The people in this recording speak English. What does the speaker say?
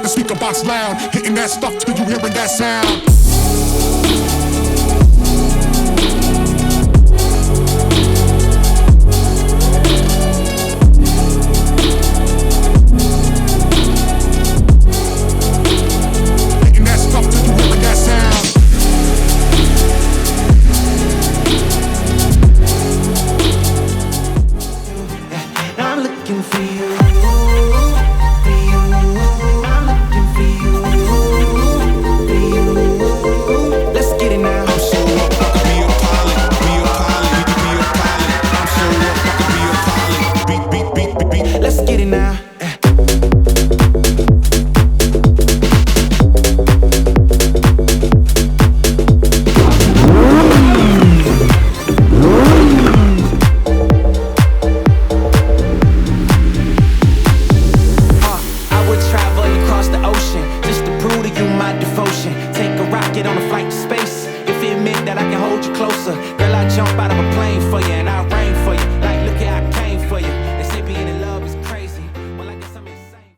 the speaker box loud, hitting that stuff till you hearing that sound. Take a rocket on a flight to space. If it meant that I can hold you closer, girl, I'd jump out of a plane for you and I'd